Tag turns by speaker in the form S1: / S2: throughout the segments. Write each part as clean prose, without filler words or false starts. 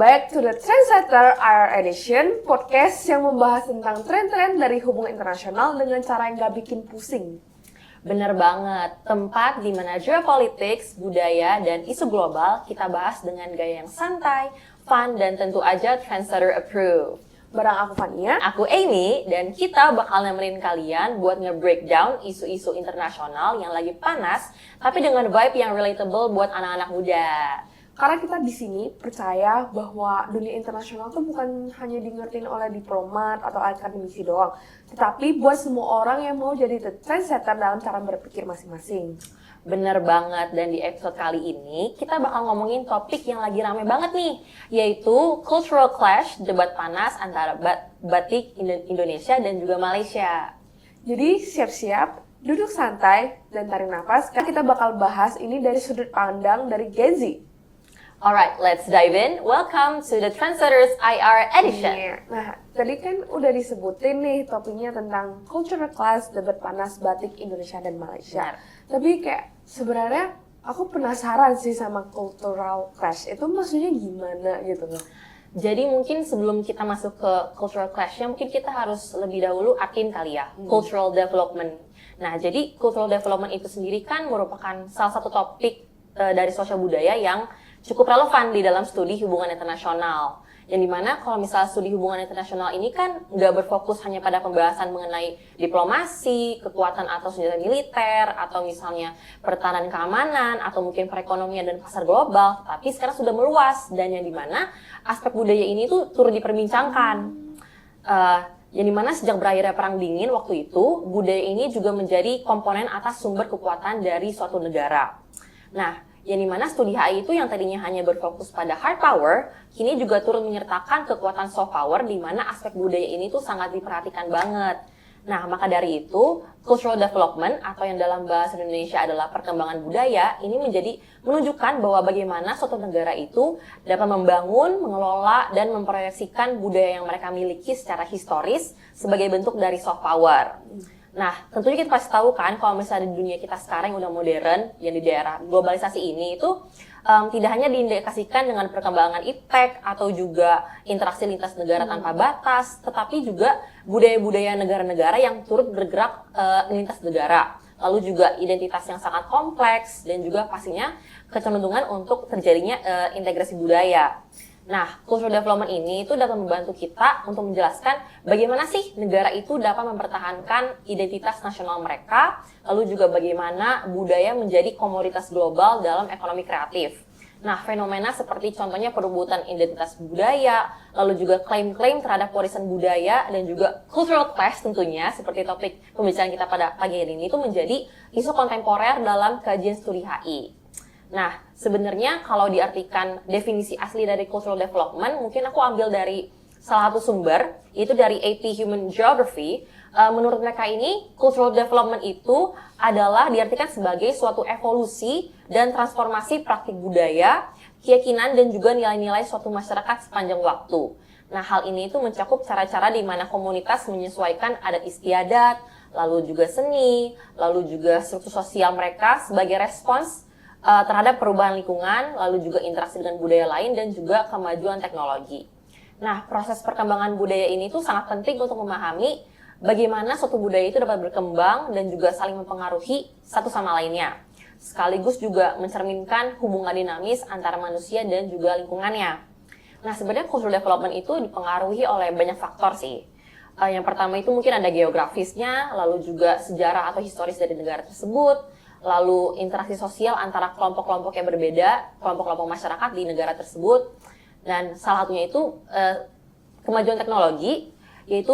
S1: back to the Trendsetter IR Edition, podcast yang membahas tentang tren-tren dari hubungan internasional dengan cara yang gak bikin pusing.
S2: Bener banget, tempat di mana geopolitics, budaya, dan isu global kita bahas dengan gaya yang santai, fun, dan tentu aja Trendsetter approved.
S1: Barang aku Fania,
S2: Aku Amy, dan kita bakal nemenin kalian buat nge-breakdown isu-isu internasional yang lagi panas, tapi dengan vibe yang relatable buat anak-anak muda.
S1: karena kita di sini percaya bahwa dunia internasional tuh bukan hanya dingertiin oleh diplomat atau akademisi doang, tetapi buat semua orang yang mau jadi the trendsetter dalam cara berpikir masing-masing.
S2: Bener banget, dan di episode kali ini kita bakal ngomongin topik yang lagi rame banget nih, yaitu cultural clash, debat panas antara batik Indonesia dan juga Malaysia.
S1: Jadi siap-siap, duduk santai, dan tarik nafas, karena kita bakal bahas ini dari sudut pandang dari Gen Z.
S2: Alright, let's dive in. Welcome to the Trendsetters IR Edition.
S1: Nah, tadi kan udah disebutin nih topiknya tentang cultural clash, debat panas batik Indonesia dan Malaysia. Tapi kayak sebenarnya aku penasaran sih sama cultural clash. Itu maksudnya gimana gitu loh.
S2: Jadi mungkin sebelum kita masuk ke cultural clash-nya, mungkin kita harus lebih dahulu artiin kali ya, cultural development. Nah, jadi cultural development itu sendiri kan merupakan salah satu topik dari sosial budaya yang cukup relevan di dalam studi hubungan internasional. Yang dimana kalau misalnya studi hubungan internasional ini kan nggak berfokus hanya pada pembahasan mengenai diplomasi, kekuatan atau senjata militer, atau misalnya pertahanan keamanan, atau mungkin perekonomian dan pasar global, tapi sekarang sudah meluas, dan yang dimana aspek budaya ini tuh turut diperbincangkan. Yang dimana sejak berakhirnya Perang Dingin waktu itu, budaya ini juga menjadi komponen atas sumber kekuatan dari suatu negara. Nah, yang dimana studi HI itu yang tadinya hanya berfokus pada hard power, kini juga turut menyertakan kekuatan soft power, di mana aspek budaya ini tuh sangat diperhatikan banget. Nah, maka dari itu, cultural development atau yang dalam bahasa Indonesia adalah perkembangan budaya, ini menunjukkan bahwa bagaimana suatu negara itu dapat membangun, mengelola, dan memproyeksikan budaya yang mereka miliki secara historis sebagai bentuk dari soft power. Nah, tentunya kita pasti tahu kan kalau misalnya di dunia kita sekarang yang udah modern, yang di daerah globalisasi ini itu tidak hanya diindikasikan dengan perkembangan iptek atau juga interaksi lintas negara tanpa batas, tetapi juga budaya-budaya negara-negara yang turut bergerak lintas negara. Lalu juga identitas yang sangat kompleks dan juga pastinya kecenderungan untuk terjadinya integrasi budaya. Nah, cultural development ini itu dapat membantu kita untuk menjelaskan bagaimana sih negara itu dapat mempertahankan identitas nasional mereka, lalu juga bagaimana budaya menjadi komoditas global dalam ekonomi kreatif. Nah, fenomena seperti contohnya perebutan identitas budaya, lalu juga klaim-klaim terhadap warisan budaya, dan juga cultural clash tentunya, seperti topik pembicaraan kita pada pagi hari ini, itu menjadi isu kontemporer dalam kajian studi HI. Nah, sebenarnya kalau diartikan definisi asli dari cultural development, mungkin aku ambil dari salah satu sumber, itu dari AP Human Geography. Menurut mereka ini, cultural development itu adalah diartikan sebagai suatu evolusi dan transformasi praktik budaya, keyakinan, dan juga nilai-nilai suatu masyarakat sepanjang waktu. Nah, hal ini itu mencakup cara-cara di mana komunitas menyesuaikan adat istiadat, lalu juga seni, lalu juga struktur sosial mereka sebagai respons terhadap perubahan lingkungan, lalu juga interaksi dengan budaya lain, dan juga kemajuan teknologi. Nah, proses perkembangan budaya ini tuh sangat penting untuk memahami bagaimana suatu budaya itu dapat berkembang dan juga saling mempengaruhi satu sama lainnya. Sekaligus juga mencerminkan hubungan dinamis antara manusia dan juga lingkungannya. Nah, sebenarnya cultural development itu dipengaruhi oleh banyak faktor sih. Yang pertama itu mungkin ada geografisnya, lalu juga sejarah atau historis dari negara tersebut, lalu interaksi sosial antara kelompok-kelompok yang berbeda, kelompok-kelompok masyarakat di negara tersebut, dan salah satunya itu kemajuan teknologi, yaitu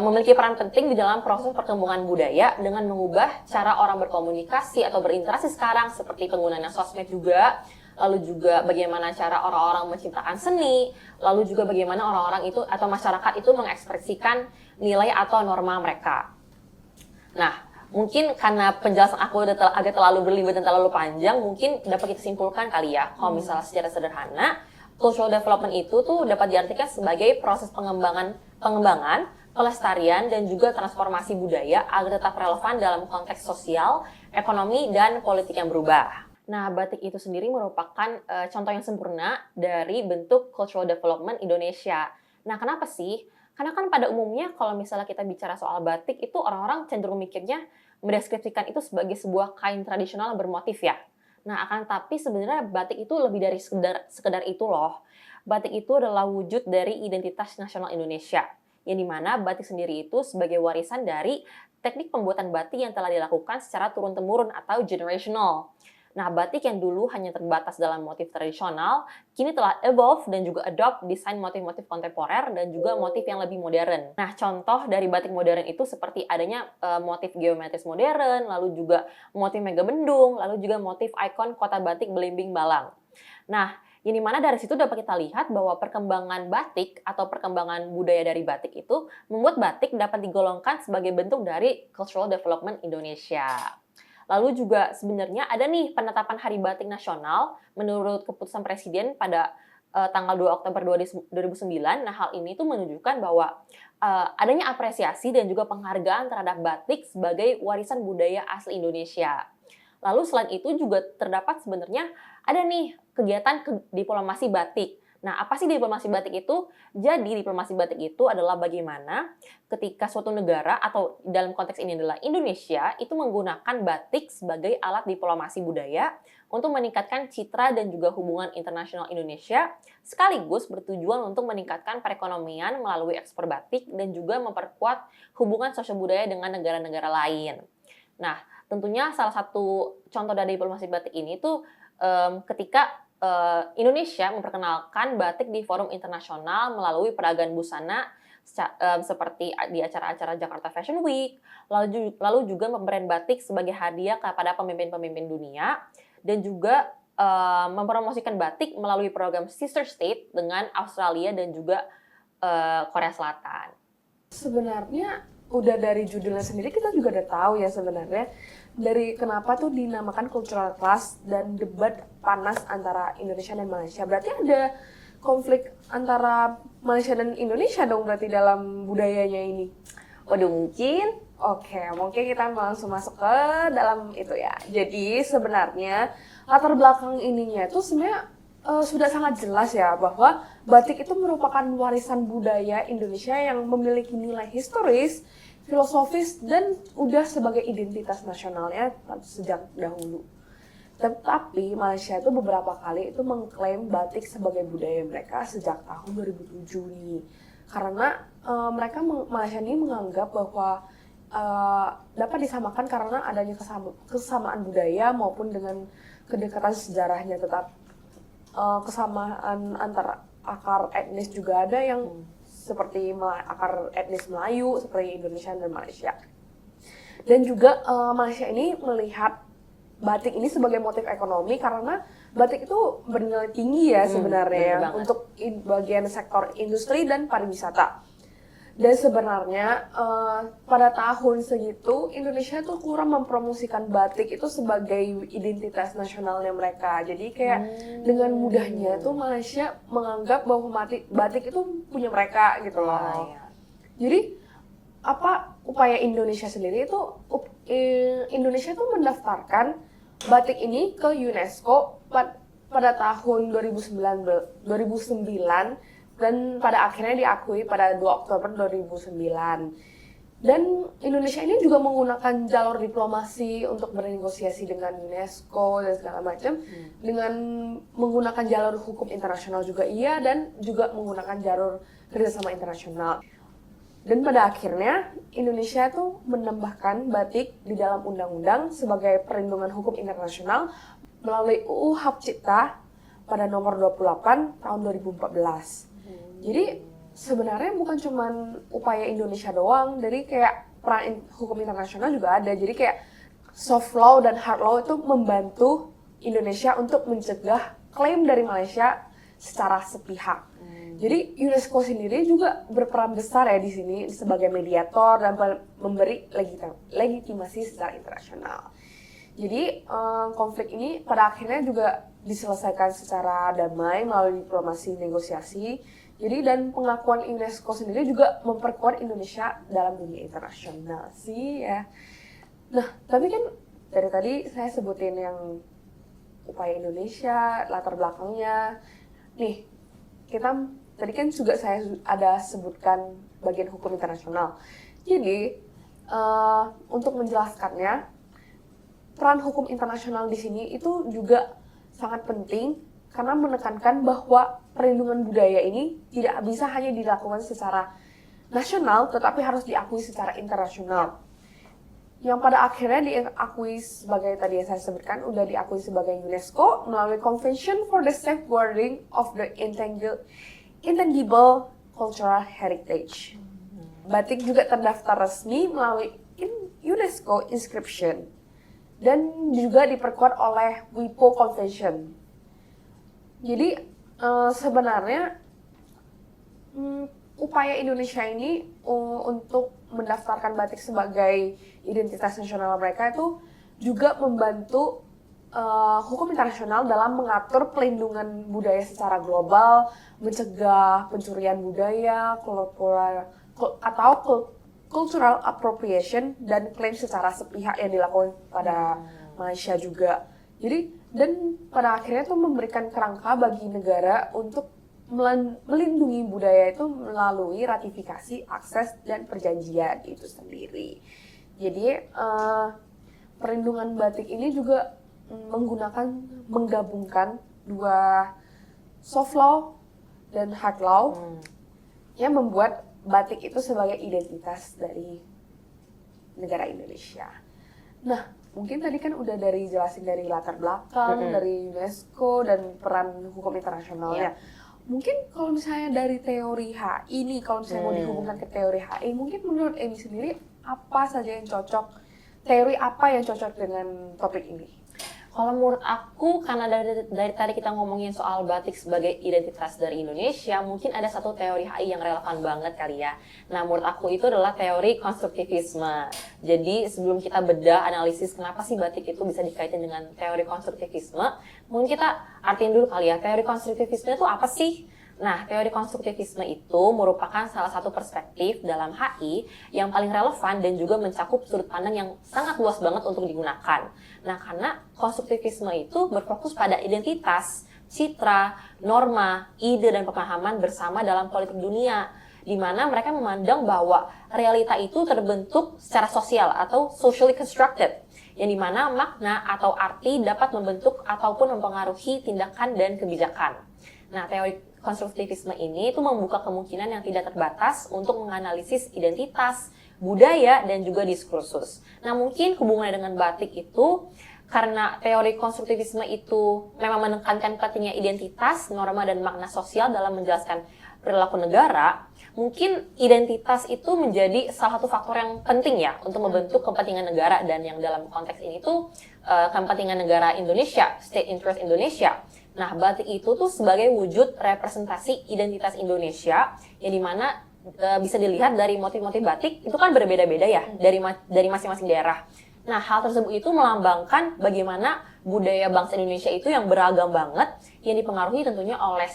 S2: memiliki peran penting di dalam proses perkembangan budaya dengan mengubah cara orang berkomunikasi atau berinteraksi sekarang, seperti penggunaan sosmed juga, lalu juga bagaimana cara orang-orang menciptakan seni, lalu juga bagaimana orang-orang itu atau masyarakat itu mengekspresikan nilai atau norma mereka. Nah, mungkin karena penjelasan aku udah agak terlalu berlibat dan terlalu panjang, mungkin dapat kita simpulkan kali ya, kalau misalnya secara sederhana, cultural development itu tuh dapat diartikan sebagai proses pengembangan, pelestarian, dan juga transformasi budaya agar tetap relevan dalam konteks sosial, ekonomi, dan politik yang berubah. Nah, batik itu sendiri merupakan contoh yang sempurna dari bentuk cultural development Indonesia. Nah, kenapa sih? Karena kan pada umumnya kalau misalnya kita bicara soal batik itu orang-orang cenderung mikirnya mendeskripsikan itu sebagai sebuah kain tradisional bermotif ya. Nah, akan tapi sebenarnya batik itu lebih dari sekedar itu loh. Batik itu adalah wujud dari identitas nasional Indonesia. Yang dimana batik sendiri itu sebagai warisan dari teknik pembuatan batik yang telah dilakukan secara turun-temurun atau generational. Nah, batik yang dulu hanya terbatas dalam motif tradisional, kini telah evolve dan juga adopt desain motif-motif kontemporer dan juga motif yang lebih modern. Nah, contoh dari batik modern itu seperti adanya motif geometris modern, lalu juga motif megabendung, lalu juga motif ikon kota batik belimbing Balang. Nah, yang dimana dari situ dapat kita lihat bahwa perkembangan batik atau perkembangan budaya dari batik itu membuat batik dapat digolongkan sebagai bentuk dari cultural development Indonesia. Lalu juga sebenarnya ada nih penetapan Hari Batik Nasional menurut keputusan Presiden pada tanggal 2 Oktober 2009. Nah, hal ini tuh menunjukkan bahwa adanya apresiasi dan juga penghargaan terhadap batik sebagai warisan budaya asli Indonesia. Lalu selain itu juga terdapat sebenarnya ada nih kegiatan diplomasi batik. Nah, apa sih diplomasi batik itu? Jadi, diplomasi batik itu adalah bagaimana ketika suatu negara atau dalam konteks ini adalah Indonesia itu menggunakan batik sebagai alat diplomasi budaya untuk meningkatkan citra dan juga hubungan internasional Indonesia sekaligus bertujuan untuk meningkatkan perekonomian melalui ekspor batik dan juga memperkuat hubungan sosial budaya dengan negara-negara lain. Nah, tentunya salah satu contoh dari diplomasi batik ini tuh ketika Indonesia memperkenalkan batik di forum internasional melalui peragaan busana seperti di acara-acara Jakarta Fashion Week, lalu juga membrand batik sebagai hadiah kepada pemimpin-pemimpin dunia, dan juga mempromosikan batik melalui program Sister State dengan Australia dan juga Korea Selatan.
S1: Sebenarnya udah dari judulnya sendiri kita juga udah tahu ya sebenarnya dari kenapa tuh dinamakan cultural clash dan debat panas antara Indonesia dan Malaysia. Berarti ada konflik antara Malaysia dan Indonesia dong berarti dalam budayanya ini.
S2: Waduh, mungkin.
S1: Oke, mungkin kita langsung masuk ke dalam itu ya. Jadi sebenarnya latar belakang ininya itu sebenarnya sudah sangat jelas ya bahwa batik itu merupakan warisan budaya Indonesia yang memiliki nilai historis, filosofis, dan udah sebagai identitas nasionalnya sejak dahulu. Tetapi Malaysia itu beberapa kali itu mengklaim batik sebagai budaya mereka sejak tahun 2007 nih. Karena Malaysia ini menganggap bahwa dapat disamakan karena adanya kesamaan budaya maupun dengan kedekatan sejarahnya, tetap kesamaan antara akar etnis juga ada yang seperti akar etnis Melayu seperti Indonesia dan Malaysia. Dan juga Malaysia ini melihat batik ini sebagai motif ekonomi karena batik itu bernilai tinggi ya sebenarnya untuk bagian sektor industri dan pariwisata. Dan sebenarnya pada tahun segitu Indonesia tuh kurang mempromosikan batik itu sebagai identitas nasionalnya mereka. Jadi kayak dengan mudahnya tuh Malaysia menganggap bahwa batik itu punya mereka gitu loh. Jadi apa upaya Indonesia sendiri itu Indonesia tuh mendaftarkan batik ini ke UNESCO pada tahun 2009 dan pada akhirnya diakui pada 2 Oktober 2009. Dan Indonesia ini juga menggunakan jalur diplomasi untuk bernegosiasi dengan UNESCO dan segala macam dengan menggunakan jalur hukum internasional juga iya dan juga menggunakan jalur kerjasama internasional. Dan pada akhirnya Indonesia tuh menambahkan batik di dalam undang-undang sebagai perlindungan hukum internasional melalui UU Hak Cipta pada nomor 28 tahun 2014. Jadi sebenarnya bukan cuma upaya Indonesia doang, dari kayak peran hukum internasional juga ada. Jadi kayak soft law dan hard law itu membantu Indonesia untuk mencegah klaim dari Malaysia secara sepihak. Jadi UNESCO sendiri juga berperan besar ya di sini sebagai mediator dan memberi legitimasi secara internasional. Jadi konflik ini pada akhirnya juga diselesaikan secara damai melalui diplomasi negosiasi. Jadi dan pengakuan UNESCO sendiri juga memperkuat Indonesia dalam dunia internasional sih ya. Nah, tapi kan dari tadi saya sebutin yang upaya Indonesia, latar belakangnya. Nih, kita tadi kan juga saya ada sebutkan bagian hukum internasional. Jadi, untuk menjelaskannya, peran hukum internasional di sini itu juga sangat penting karena menekankan bahwa perlindungan budaya ini tidak bisa hanya dilakukan secara nasional, tetapi harus diakui secara internasional. Yang pada akhirnya diakui sebagai tadi yang saya sebutkan, udah diakui sebagai UNESCO melalui Convention for the Safeguarding of the Intangible Cultural Heritage. Batik juga terdaftar resmi melalui UNESCO Inscription dan juga diperkuat oleh WIPO Convention. Jadi sebenarnya upaya Indonesia ini untuk mendaftarkan batik sebagai identitas nasional mereka itu juga membantu hukum internasional dalam mengatur pelindungan budaya secara global, mencegah pencurian budaya, atau cultural appropriation dan klaim secara sepihak yang dilakukan pada Malaysia juga. Jadi dan pada akhirnya itu memberikan kerangka bagi negara untuk melindungi budaya itu melalui ratifikasi, akses, dan perjanjian itu sendiri. Jadi perlindungan batik ini juga menggabungkan dua soft law dan hard law yang membuat batik itu sebagai identitas dari negara Indonesia. Nah, mungkin tadi kan udah jelasin dari latar belakang, dari UNESCO dan peran hukum internasionalnya. Mungkin kalau misalnya dari teori HI nih, kalau misalnya mau dihubungkan ke teori HI, mungkin menurut Amy sendiri apa saja yang cocok, teori apa yang cocok dengan topik ini?
S2: Kalau menurut aku, karena dari tadi kita ngomongin soal batik sebagai identitas dari Indonesia, mungkin ada satu teori HI yang relevan banget kali ya. Nah, menurut aku itu adalah teori konstruktivisme. Jadi, sebelum kita bedah analisis kenapa sih batik itu bisa dikaitkan dengan teori konstruktivisme, mungkin kita artiin dulu kali ya, teori konstruktivisme itu apa sih? Nah, teori konstruktivisme itu merupakan salah satu perspektif dalam HI yang paling relevan dan juga mencakup sudut pandang yang sangat luas banget untuk digunakan. Nah, karena konstruktivisme itu berfokus pada identitas, citra, norma, ide, dan pemahaman bersama dalam politik dunia, di mana mereka memandang bahwa realita itu terbentuk secara sosial atau socially constructed, yang dimana makna atau arti dapat membentuk ataupun mempengaruhi tindakan dan kebijakan. Nah, teori konstruktivisme ini itu membuka kemungkinan yang tidak terbatas untuk menganalisis identitas, budaya, dan juga diskursus. Nah, mungkin hubungannya dengan batik itu karena teori konstruktivisme itu memang menekankan pentingnya identitas, norma, dan makna sosial dalam menjelaskan perilaku negara, mungkin identitas itu menjadi salah satu faktor yang penting ya untuk membentuk kepentingan negara, dan yang dalam konteks ini tuh kepentingan negara Indonesia, state interest Indonesia. Nah, batik itu tuh sebagai wujud representasi identitas Indonesia yang dimana bisa dilihat dari motif-motif batik itu kan berbeda-beda ya dari masing-masing daerah. Nah, hal tersebut itu melambangkan bagaimana budaya bangsa Indonesia itu yang beragam banget, yang dipengaruhi tentunya oleh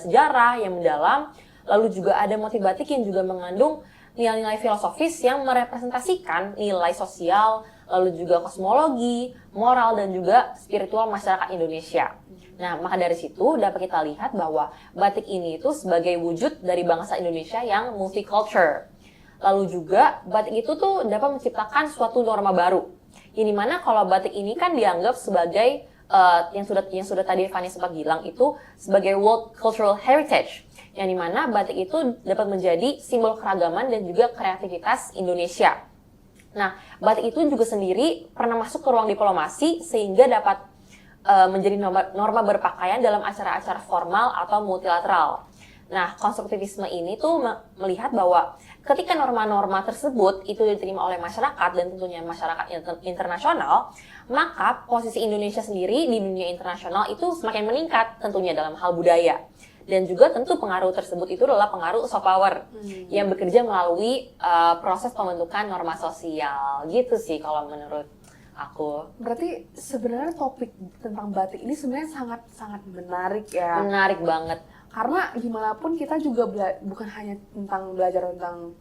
S2: sejarah yang mendalam, lalu juga ada motif batik yang juga mengandung nilai-nilai filosofis yang merepresentasikan nilai sosial, lalu juga kosmologi, moral, dan juga spiritual masyarakat Indonesia. Nah, maka dari situ dapat kita lihat bahwa batik ini itu sebagai wujud dari bangsa Indonesia yang multicultural. Lalu juga batik itu tuh dapat menciptakan suatu norma baru. Yang dimana kalau batik ini kan dianggap sebagai yang sudah tadi Fanny sempat bilang itu sebagai World Cultural Heritage. Yang dimana batik itu dapat menjadi simbol keragaman dan juga kreativitas Indonesia. Nah, batik itu juga sendiri pernah masuk ke ruang diplomasi sehingga dapat menjadi norma berpakaian dalam acara-acara formal atau multilateral. Nah, konstruktivisme ini tuh melihat bahwa ketika norma-norma tersebut itu diterima oleh masyarakat dan tentunya masyarakat internasional, maka posisi Indonesia sendiri di dunia internasional itu semakin meningkat tentunya dalam hal budaya. Dan juga tentu pengaruh tersebut itu adalah pengaruh soft power yang bekerja melalui proses pembentukan norma sosial. Gitu sih kalau menurut aku.
S1: Berarti sebenarnya topik tentang batik ini sebenarnya sangat menarik ya.
S2: Menarik banget.
S1: Karena gimana pun kita juga bukan hanya belajar tentang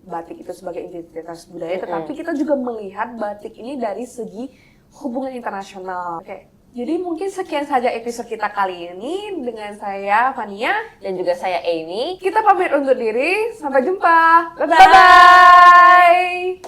S1: batik itu sebagai identitas budaya, tetapi kita juga melihat batik ini dari segi hubungan internasional. Oke, Jadi mungkin sekian saja episode kita kali ini dengan saya Fania
S2: Dan juga saya Amy.
S1: Kita pamit undur diri, sampai jumpa. Bye-bye.
S2: Bye-bye!